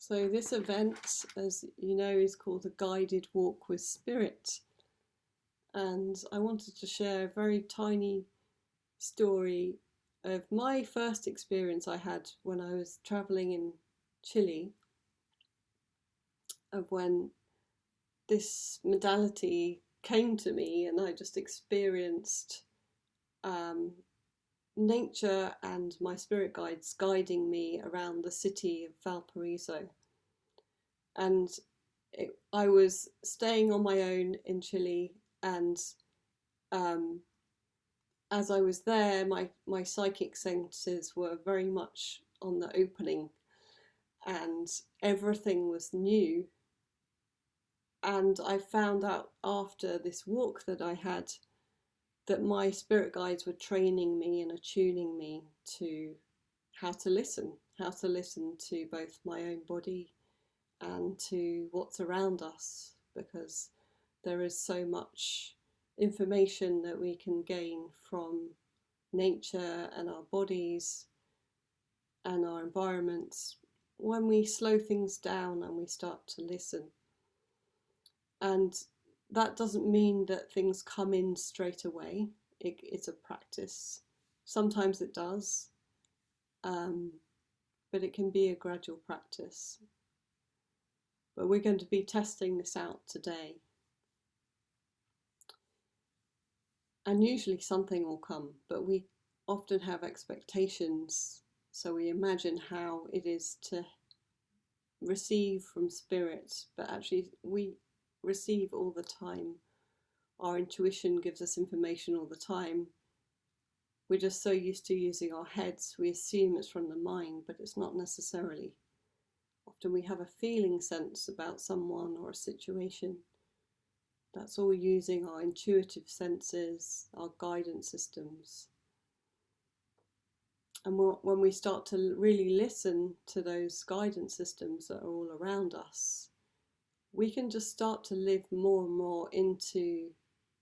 So this event, as you know, is called a guided walk with spirit. And I wanted to share a very tiny story of my first experience I had when I was traveling in Chile, of when this modality came to me and I just experienced nature and my spirit guides guiding me around the city of Valparaiso. And I was staying on my own in Chile, and as I was there, my psychic senses were very much on the opening, and everything was new. And I found out after this walk that I had that my spirit guides were training me and attuning me to how to listen to both my own body and to what's around us, because there is so much information that we can gain from nature and our bodies and our environments when we slow things down and we start to listen. And that doesn't mean that things come in straight away. It's a practice. Sometimes it does, but it can be a gradual practice. But we're going to be testing this out today. And usually something will come, but we often have expectations. So we imagine how it is to receive from spirit, but actually we receive all the time. Our intuition gives us information all the time. We're just so used to using our heads, we assume it's from the mind, but it's not necessarily. Often we have a feeling sense about someone or a situation. That's all using our intuitive senses, our guidance systems. And when we start to really listen to those guidance systems that are all around us, we can just start to live more and more into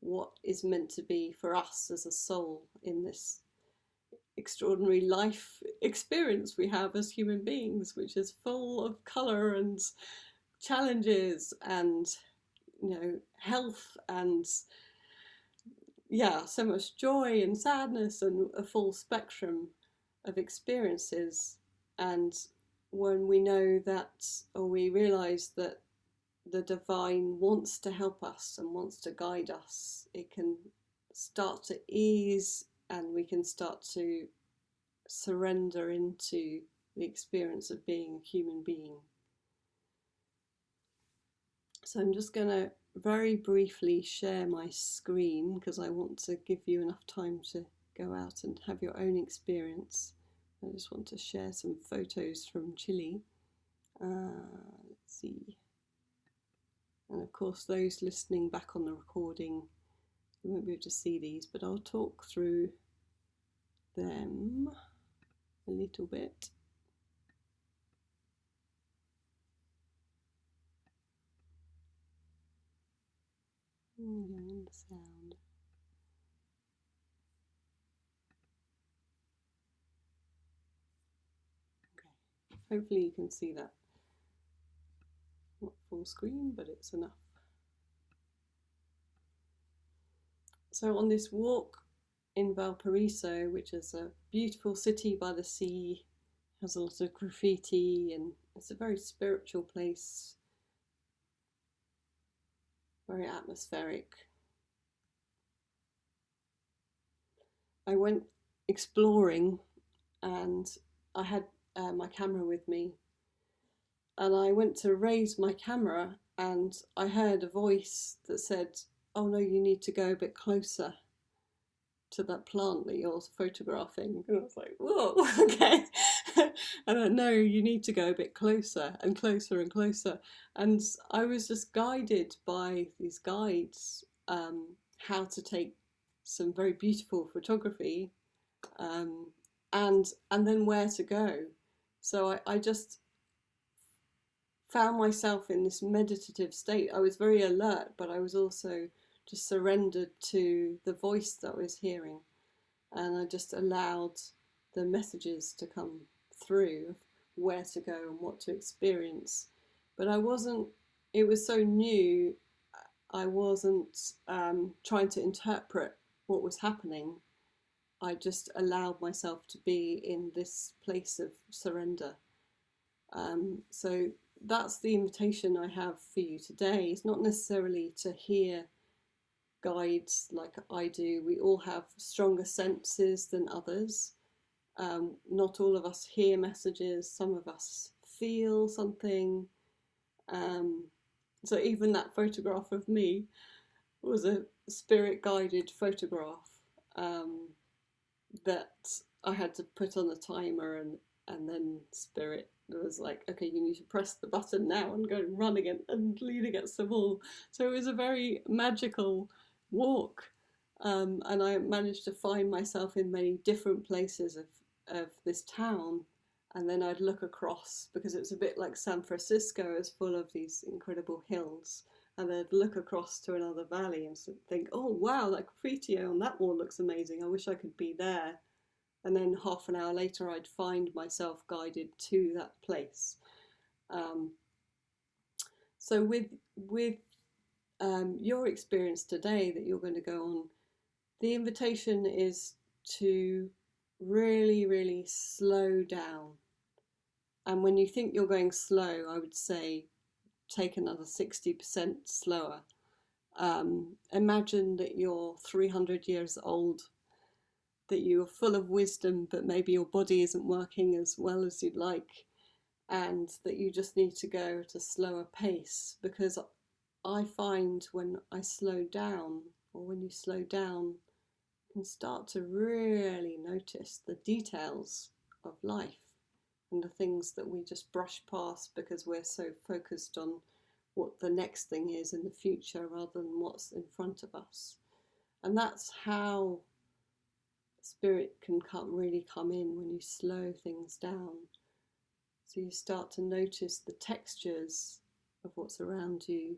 what is meant to be for us as a soul in this extraordinary life experience we have as human beings, which is full of colour and challenges and, you know, health and, yeah, so much joy and sadness and a full spectrum of experiences. And when we know that, or we realise that the divine wants to help us and wants to guide us, it can start to ease and we can start to surrender into the experience of being a human being. So I'm just going to very briefly share my screen because I want to give you enough time to go out and have your own experience. I just want to share some photos from Chile. Let's see. And of course, those listening back on the recording, you won't be able to see these, but I'll talk through them a little bit. And the sound. Okay, hopefully you can see that. Not full screen, but it's enough. So on this walk in Valparaiso, which is a beautiful city by the sea, has a lot of graffiti, and it's a very spiritual place, very atmospheric. I went exploring and I had my camera with me, and I went to raise my camera and I heard a voice that said, "Oh no, you need to go a bit closer to that plant that you're photographing." And I was like, whoa, okay. And I know you need to go a bit closer and closer and closer. And I was just guided by these guides, how to take some very beautiful photography, and then where to go. So I just found myself in this meditative state. I was very alert, but I was also just surrendered to the voice that I was hearing, and I just allowed the messages to come through where to go and what to experience. But I wasn't, it was so new, I wasn't trying to interpret what was happening. I just allowed myself to be in this place of surrender. So that's the invitation I have for you today. It's not necessarily to hear guides like I do. We all have stronger senses than others. Not all of us hear messages. Some of us feel something. So even that photograph of me was a spirit guided photograph that I had to put on the timer, and then spirit was like, okay, you need to press the button now and go running and lean against the wall. So it was a very magical walk, and I managed to find myself in many different places of this town. And then I'd look across, because it was a bit like San Francisco, it's full of these incredible hills, and I'd look across to another valley and think, oh wow, that graffiti on that wall looks amazing, I wish I could be there. And then half an hour later I'd find myself guided to that place. So with your experience today that you're going to go on, the invitation is to really, really slow down. And when you think you're going slow, I would say take another 60% slower. Imagine that you're 300 years old, that you are full of wisdom, but maybe your body isn't working as well as you'd like, and that you just need to go at a slower pace. Because I find when I slow down, or when you slow down, you can start to really notice the details of life and the things that we just brush past because we're so focused on what the next thing is in the future rather than what's in front of us. And that's how spirit can really come in, when you slow things down. So you start to notice the textures of what's around you,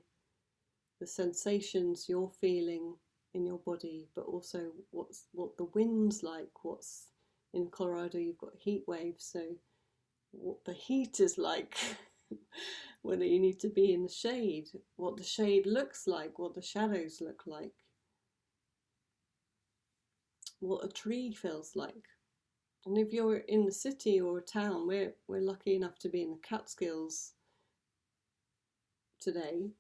the sensations you're feeling in your body, but also what the wind's like. What's in Colorado, you've got heat waves, so what the heat is like, whether you need to be in the shade, what the shade looks like, what the shadows look like, what a tree feels like. And if you're in the city or a town, we're lucky enough to be in the Catskills today.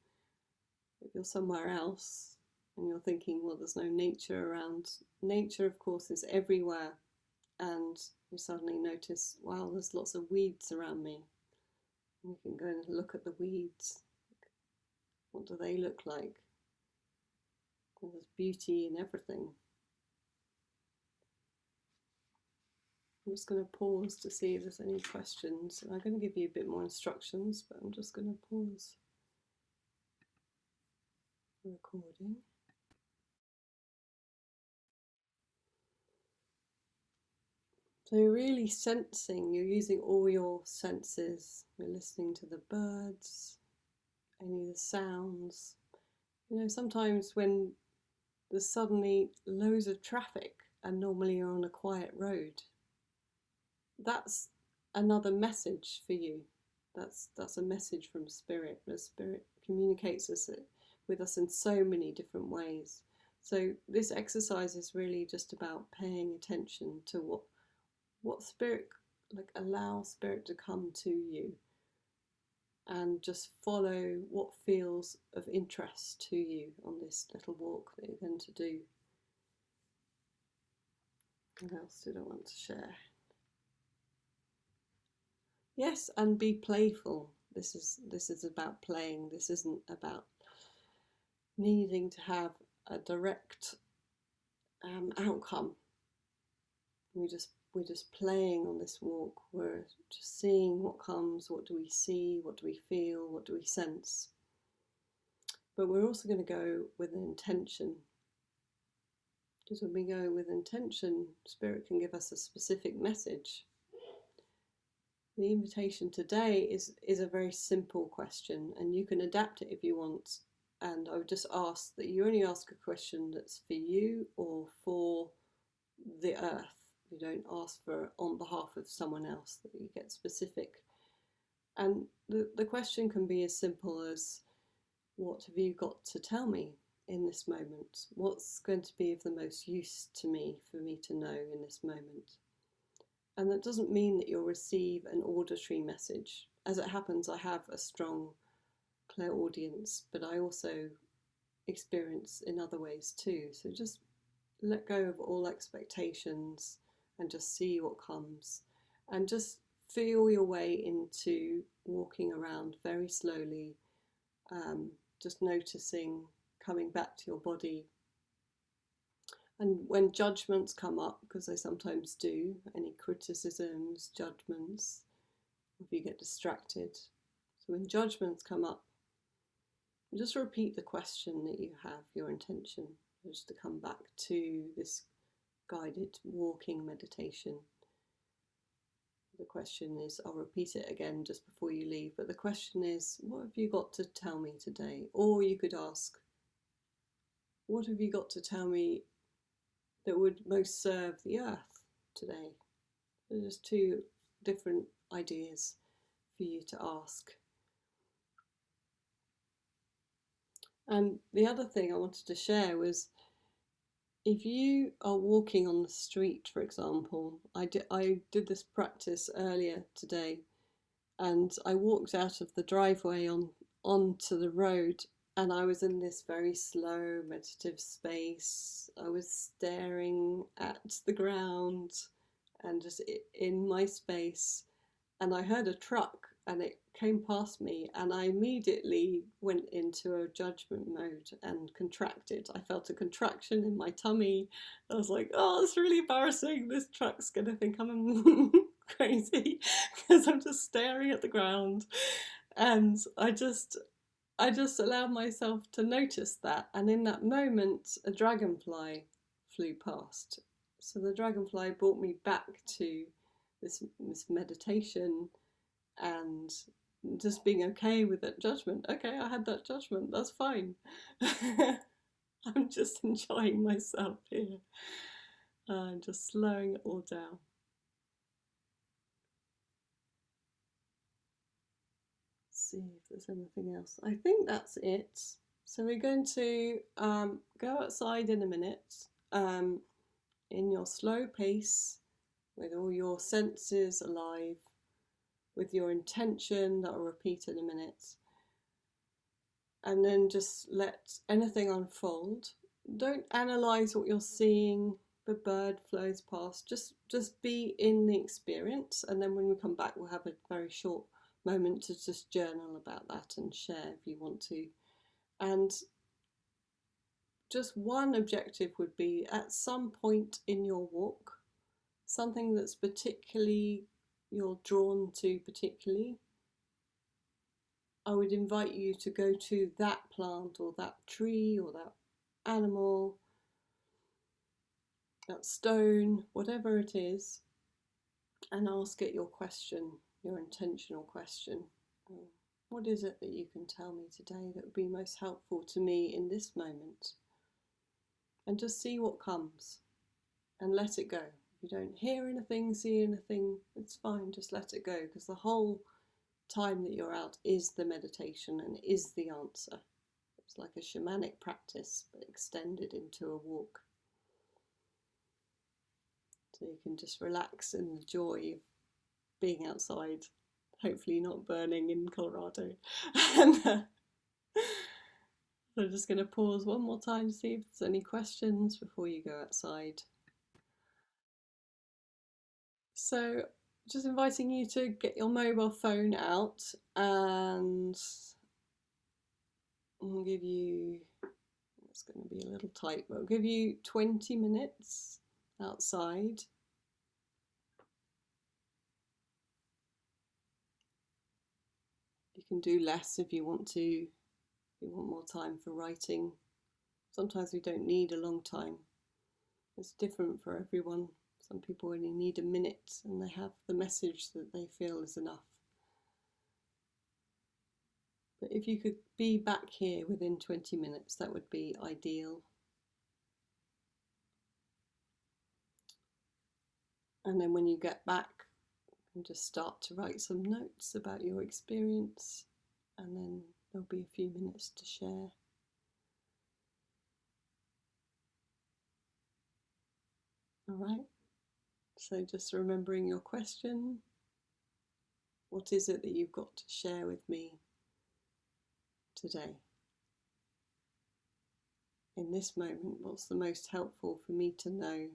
If you're somewhere else and you're thinking, well, there's no nature around, nature of course is everywhere. And you suddenly notice, wow, there's lots of weeds around me. And you can go and look at the weeds. What do they look like? Well, there's beauty in everything. I'm just going to pause to see if there's any questions. I'm going to give you a bit more instructions, but I'm just going to pause the recording. So you're really sensing, you're using all your senses. You're listening to the birds, any of the sounds. You know, sometimes when there's suddenly loads of traffic and normally you're on a quiet road, that's another message for you. That's a message from Spirit. The Spirit communicates with us in so many different ways. So this exercise is really just about paying attention to what Spirit, like allow Spirit to come to you and just follow what feels of interest to you on this little walk that you're going to do. What else did I want to share? Yes, and be playful. This is about playing. This isn't about needing to have a direct outcome. We're just playing on this walk. We're just seeing what comes. What do we see? What do we feel? What do we sense? But we're also going to go with an intention. Because when we go with intention, Spirit can give us a specific message. The invitation today is a very simple question, and you can adapt it if you want. And I would just ask that you only ask a question that's for you or for the earth, You don't ask for on behalf of someone else, that you get specific. And the question can be as simple as, what have you got to tell me in this moment? What's going to be of the most use to me for me to know in this moment? And that doesn't mean that you'll receive an auditory message. As it happens, I have a strong clairaudience, but I also experience in other ways too. So just let go of all expectations and just see what comes, and just feel your way into walking around very slowly, just noticing, coming back to your body. And when judgments come up, because they sometimes do, any criticisms, judgments, if you get distracted. So when judgments come up, just repeat the question that you have, your intention, just to come back to this guided walking meditation. The question is, I'll repeat it again just before you leave, but the question is, what have you got to tell me today? Or you could ask, what have you got to tell me that would most serve the earth today? There's just two different ideas for you to ask. And the other thing I wanted to share was, if you are walking on the street, for example, I did this practice earlier today, and I walked out of the driveway onto the road, and I was in this very slow meditative space. I was staring at the ground and just in my space, and I heard a truck and it came past me, and I immediately went into a judgment mode and contracted. I felt a contraction in my tummy. I was like, oh, it's really embarrassing. This truck's gonna think I'm crazy because I'm just staring at the ground. And I just allowed myself to notice that. And in that moment, a dragonfly flew past. So the dragonfly brought me back to this meditation and just being okay with that judgment. Okay, I had that judgment, that's fine. I'm just enjoying myself here, just slowing it all down. Let's see if there's anything else. I think that's it. So we're going to go outside in a minute, in your slow pace, with all your senses alive, with your intention that I'll repeat in a minute, and then just let anything unfold. Don't analyze what you're seeing. The bird flows past. Just be in the experience, and then when we come back, we'll have a very short moment to just journal about that and share if you want to. And just one objective would be, at some point in your walk, something that's particularly you're drawn to particularly, I would invite you to go to that plant or that tree or that animal, that stone, whatever it is, and ask it your question, your intentional question. What is it that you can tell me today that would be most helpful to me in this moment? And just see what comes and let it go. If you don't hear anything, see anything, it's fine, just let it go, because the whole time that you're out is the meditation and is the answer. It's like a shamanic practice, but extended into a walk. So you can just relax in the joy of being outside, hopefully not burning in Colorado. And I'm just going to pause one more time to see if there's any questions before you go outside. So just inviting you to get your mobile phone out, and I'll give you, it's going to be a little tight, but I'll give you 20 minutes outside. You can do less if you want to, if you want more time for writing. Sometimes we don't need a long time. It's different for everyone. Some people only need a minute and they have the message that they feel is enough. But if you could be back here within 20 minutes, that would be ideal. And then when you get back, you just start to write some notes about your experience, and then there'll be a few minutes to share. All right, so just remembering your question. What is it that you've got to share with me today? In this moment, what's the most helpful for me to know?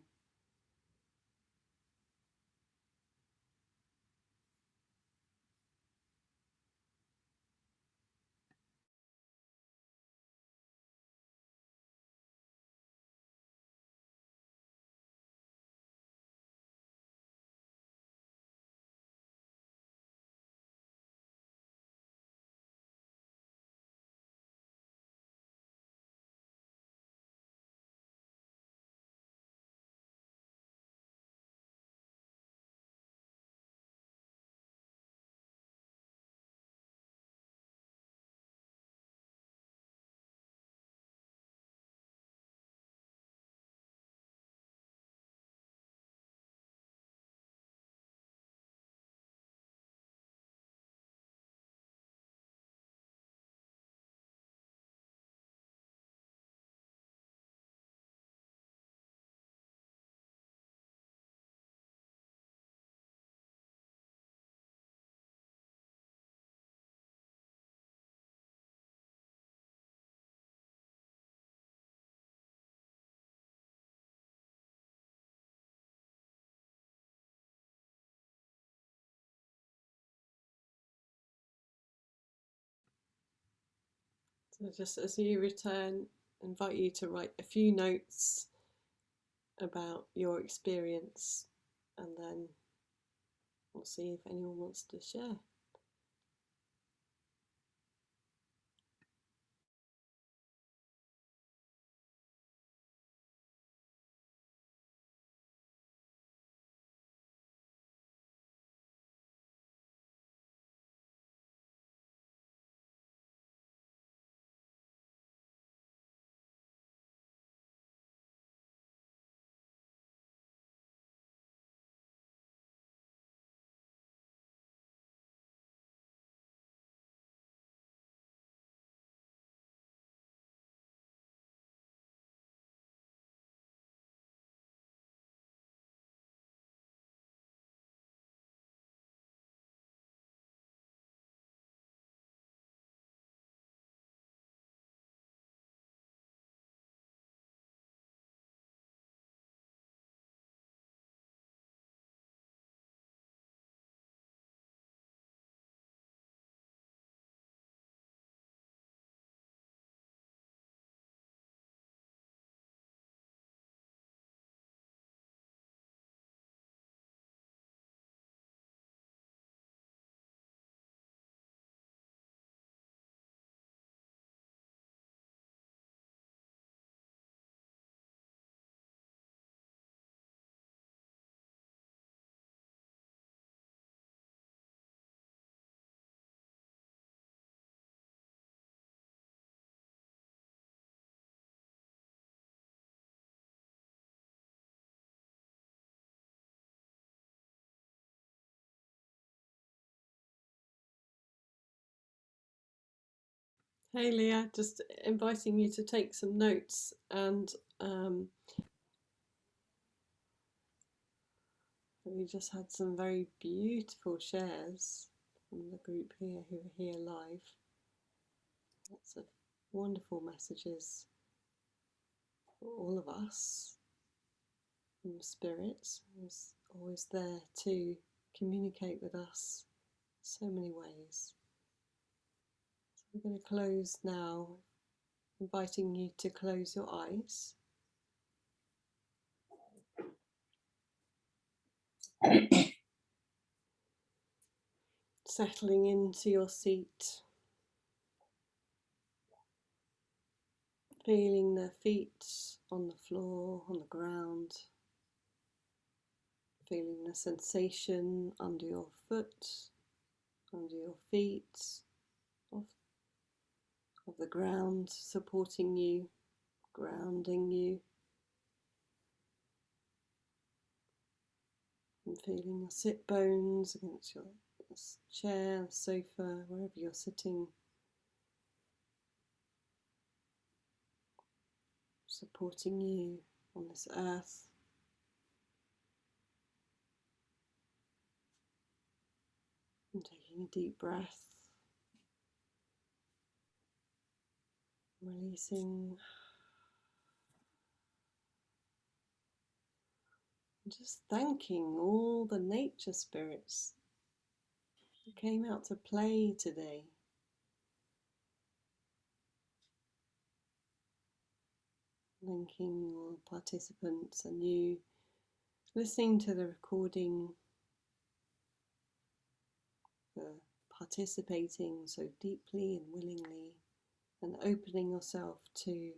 So just as you return, I invite you to write a few notes about your experience, and then we'll see if anyone wants to share. Hey Leah, just inviting you to take some notes, and we just had some very beautiful shares from the group here who are here live. Lots of wonderful messages for all of us. And Spirit is always there to communicate with us so many ways. So we're going to close now, inviting you to close your eyes. Settling into your seat, feeling the feet on the floor, on the ground, feeling the sensation under your foot, under your feet, of, of the ground supporting you, grounding you. And feeling your sit bones against your chair, sofa, wherever you're sitting, supporting you on this earth. And taking a deep breath, releasing, and just thanking all the nature spirits who came out to play today. Thanking all the participants and you listening to the recording, for participating so deeply and willingly, and opening yourself to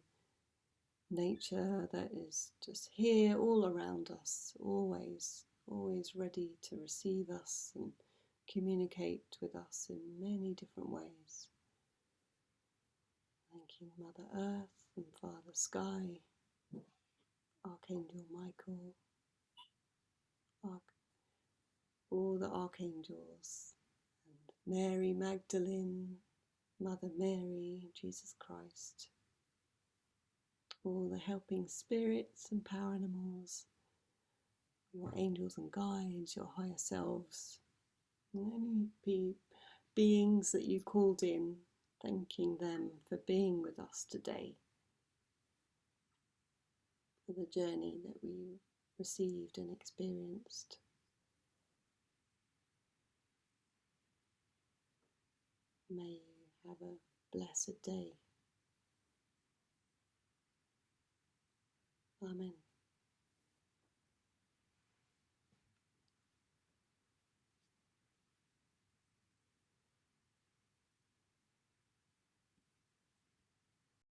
nature that is just here all around us, always ready to receive us and communicate with us in many different ways. Thanking Mother Earth and Father Sky, Archangel Michael, all the archangels, and Mary Magdalene, Mother Mary, Jesus Christ, all the helping spirits and power animals, your angels and guides, your higher selves, and any beings that you called in, thanking them for being with us today, for the journey that we received and experienced. May you have a blessed day. Amen.